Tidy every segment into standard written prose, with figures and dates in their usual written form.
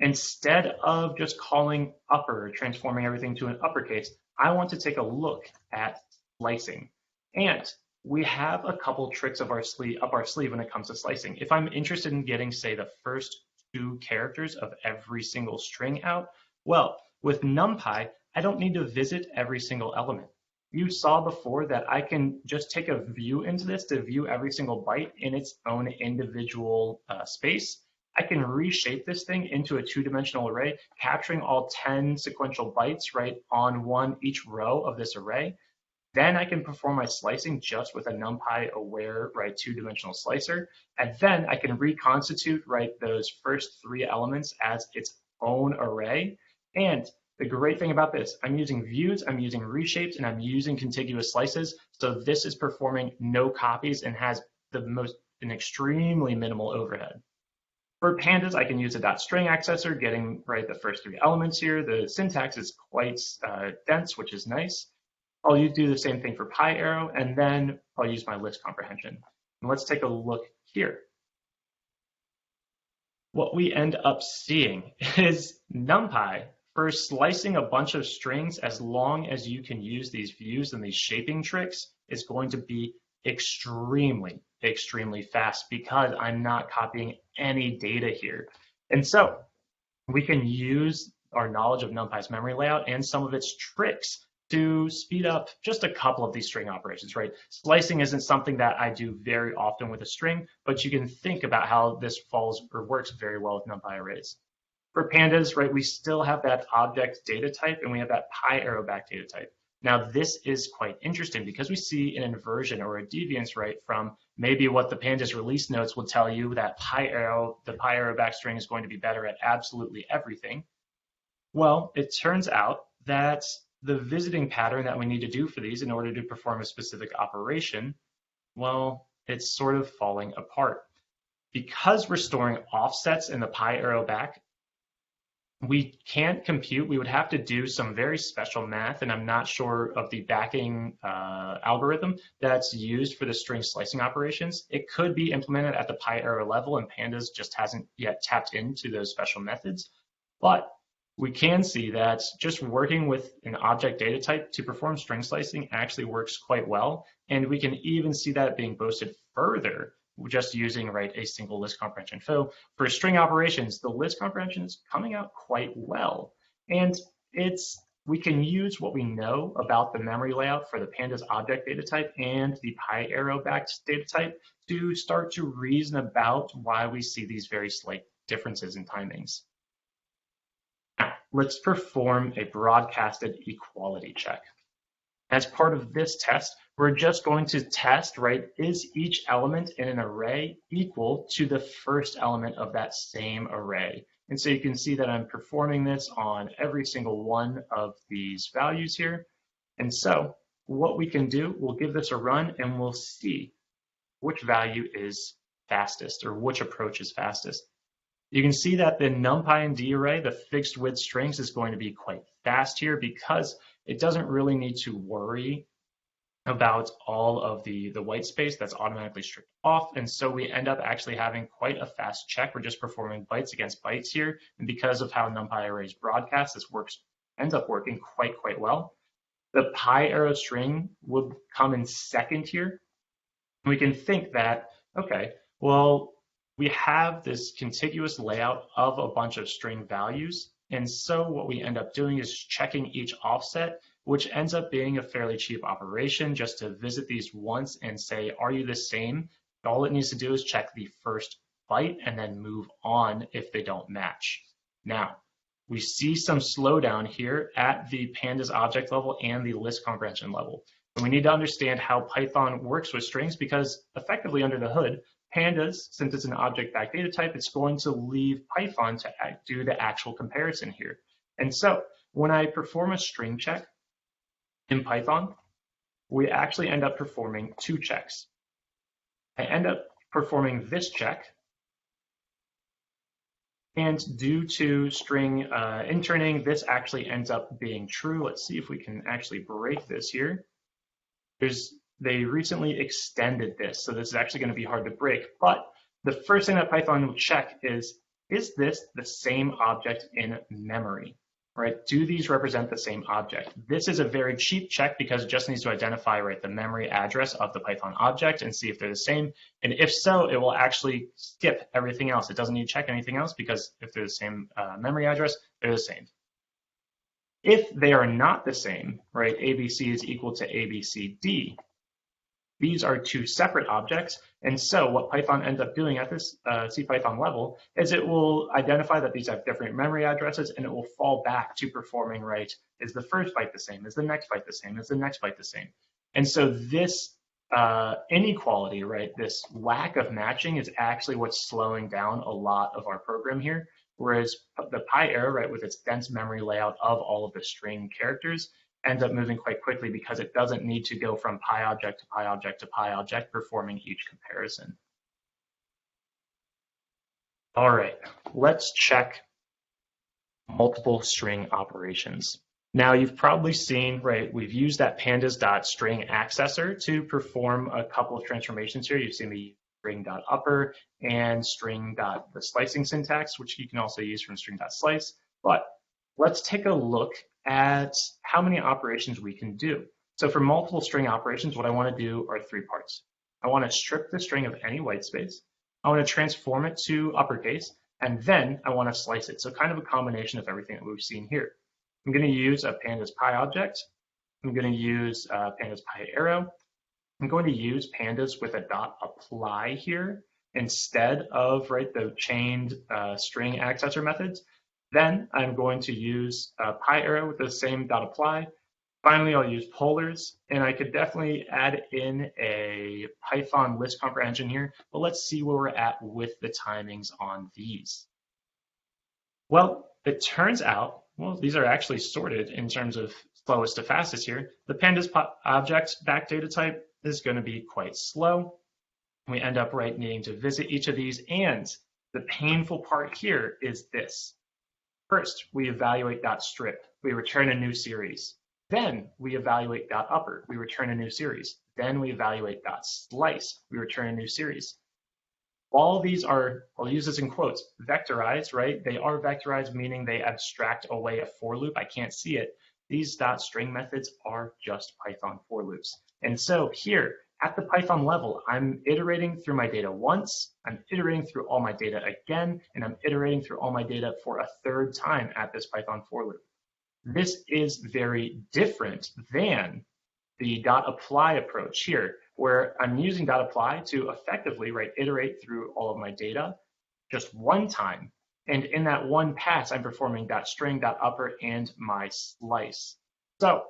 Instead of just calling upper, transforming everything to an uppercase, I want to take a look at slicing. And we have a couple tricks up our sleeve when it comes to slicing. If I'm interested in getting, say, the first two characters of every single string out, well, with NumPy, I don't need to visit every single element. You saw before that I can just take a view into this to view every single byte in its own individual space. I can reshape this thing into a two-dimensional array, capturing all 10 sequential bytes right on each row of this array. Then I can perform my slicing just with a NumPy aware two-dimensional slicer. And then I can reconstitute those first three elements as its own array. And the great thing about this, I'm using views, I'm using reshapes, and I'm using contiguous slices. So this is performing no copies and has an extremely minimal overhead. For pandas, I can use a .string accessor, getting the first three elements here. The syntax is quite dense, which is nice. I'll do the same thing for PyArrow, and then I'll use my list comprehension. And let's take a look here. What we end up seeing is NumPy, for slicing a bunch of strings, as long as you can use these views and these shaping tricks, is going to be extremely fast because I'm not copying any data here. And so we can use our knowledge of NumPy's memory layout and some of its tricks to speed up just a couple of these string operations, Slicing isn't something that I do very often with a string, but you can think about how this works very well with NumPy arrays. For pandas, we still have that object data type and we have that PyArrow back data type. Now, this is quite interesting because we see an inversion or a deviance, from maybe what the pandas release notes will tell you that the PyArrow back string is going to be better at absolutely everything. Well, it turns out that the visiting pattern that we need to do for these in order to perform a specific operation, well, it's sort of falling apart. Because we're storing offsets in the PyArrow back, we can't compute. We would have to do some very special math, and I'm not sure of the backing algorithm that's used for the string slicing operations. It could be implemented at the PyArrow level, and Pandas just hasn't yet tapped into those special methods. But we can see that just working with an object data type to perform string slicing actually works quite well, and we can even see that being boosted further just using a single list comprehension. So for string operations, the list comprehension is coming out quite well. And we can use what we know about the memory layout for the pandas object data type and the PyArrow backed data type to start to reason about why we see these very slight differences in timings. Now, let's perform a broadcasted equality check. As part of this test, we're just going to test, is each element in an array equal to the first element of that same array? And so you can see that I'm performing this on every single one of these values here. And so what we can do, we'll give this a run and we'll see which value is fastest or which approach is fastest. You can see that the NumPy and D array, the fixed width strings, is going to be quite fast here because it doesn't really need to worry about all of the white space that's automatically stripped off. And so we end up actually having quite a fast check. We're just performing bytes against bytes here. And because of how NumPy arrays broadcast, this ends up working quite well. The PyArrow string would come in second here. We can think that, okay, well, we have this contiguous layout of a bunch of string values. And so what we end up doing is checking each offset, which ends up being a fairly cheap operation just to visit these once and say, are you the same? All it needs to do is check the first byte and then move on if they don't match. Now, we see some slowdown here at the pandas object level and the list comprehension level. And we need to understand how Python works with strings because effectively under the hood, pandas, since it's an object-backed data type, it's going to leave Python to do the actual comparison here. And so when I perform a string check in Python, we actually end up performing two checks. I end up performing this check, and due to string interning, this actually ends up being true. Let's see if we can actually break this here. they recently extended this, so this is actually going to be hard to break. But the first thing that Python will check is this the same object in memory? Right? Do these represent the same object? This is a very cheap check because it just needs to identify, right, the memory address of the Python object and see if they're the same. And if so, it will actually skip everything else. It doesn't need to check anything else because if they're the same memory address, they're the same. If they are not the same, right, ABC is equal to ABCD, these are two separate objects. And so what Python ends up doing at this CPython level is it will identify that these have different memory addresses, and it will fall back to performing, right, is the first byte the same? Is the next byte the same? Is the next byte the same? And so this inequality, right, this lack of matching is actually what's slowing down a lot of our program here. Whereas the PyArrow, right, with its dense memory layout of all of the string characters, ends up moving quite quickly because it doesn't need to go from PyObject to PyObject to PyObject, performing each comparison. All right, let's check multiple string operations. Now you've probably seen, right, we've used that pandas.string accessor to perform a couple of transformations here. You've seen the string.upper and string.the slicing syntax, which you can also use from string.slice. But let's take a look at how many operations we can do. So for multiple string operations, what I want to do are three parts. I want to strip the string of any white space. I want to transform it to uppercase, and then I want to slice it. So kind of a combination of everything that we've seen here. I'm going to use a pandas PyObject. I'm going to use pandas PyArrow. I'm going to use pandas with a .apply here instead of, right, the chained string accessor methods. Then I'm going to use PyArrow with the same .apply. Finally, I'll use polars, and I could definitely add in a Python list comprehension here, but let's see where we're at with the timings on these. Well, it turns out, well, these are actually sorted in terms of slowest to fastest here. The pandas object back data type is going to be quite slow. We end up, right, needing to visit each of these, and the painful part here is this. First, we evaluate .strip. We return a new series. Then we evaluate .upper. We return a new series. Then we evaluate .slice. We return a new series. All these are, I'll use this in quotes, vectorized, right? They are vectorized, meaning they abstract away a for loop. I can't see it. These .string methods are just Python for loops. And so here, at the Python level, I'm iterating through my data once, I'm iterating through all my data again, and I'm iterating through all my data for a third time at this Python for loop. This is very different than the .apply approach here, where I'm using .apply to effectively, right, iterate through all of my data just one time. And in that one pass, I'm performing .string, .upper, and my slice. So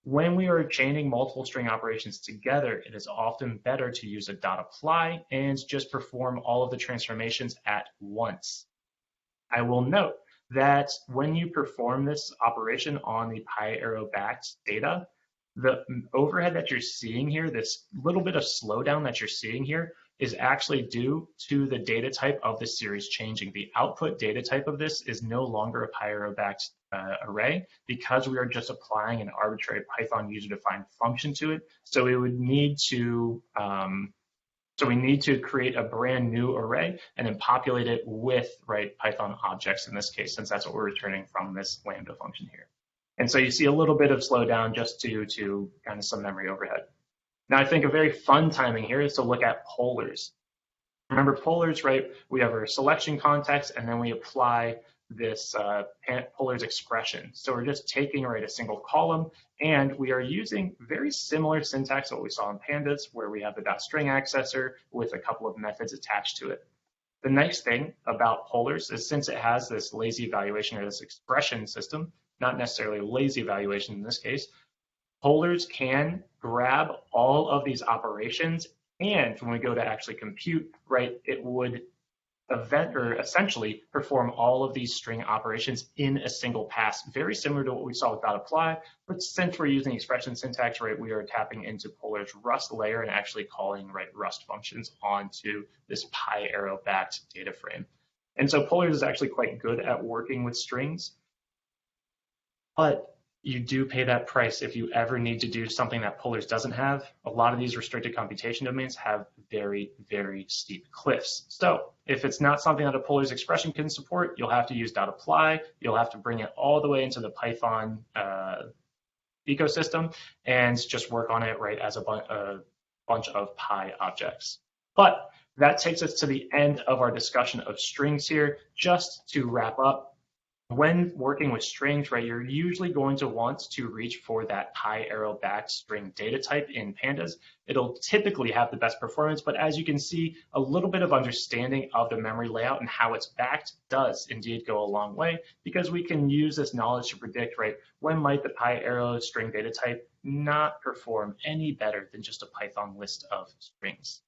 when we are chaining multiple string operations together, it is often better to use a .apply and just perform all of the transformations at once. I will note that when you perform this operation on the PyArrow backed data, the overhead that you're seeing here, this little bit of slowdown that you're seeing here, is actually due to the data type of the series changing. The output data type of this is no longer a PyArrow backed array because we are just applying an arbitrary Python user-defined function to it. So we would need to create a brand new array and then populate it with, right, Python objects in this case, since that's what we're returning from this Lambda function here. And so you see a little bit of slowdown just due to kind of some memory overhead. Now, I think a very fun timing here is to look at polars. Remember polars, right? We have our selection context, and then we apply this polars expression. So we're just taking, right, a single column, and we are using very similar syntax to what we saw in pandas, where we have the .string accessor with a couple of methods attached to it. The nice thing about polars is since it has this lazy evaluation or this expression system, not necessarily lazy evaluation in this case, polars can grab all of these operations, and when we go to actually compute, right, it would essentially perform all of these string operations in a single pass, very similar to what we saw with .apply, but since we're using expression syntax, right, we are tapping into Polar's Rust layer and actually calling, right, Rust functions onto this PyArrow backed data frame. And so Polar is actually quite good at working with strings. But you do pay that price if you ever need to do something that Polars doesn't have. A lot of these restricted computation domains have very, very steep cliffs. So if it's not something that a Polars expression can support, you'll have to use .apply. You'll have to bring it all the way into the Python ecosystem and just work on it right as a bunch of Py objects. But that takes us to the end of our discussion of strings here. Just to wrap up, when working with strings, right, you're usually going to want to reach for that pi arrow backed string data type in pandas. It'll typically have the best performance, but as you can see, a little bit of understanding of the memory layout and how it's backed does indeed go a long way, because we can use this knowledge to predict, right, when might the pi arrow string data type not perform any better than just a Python list of strings.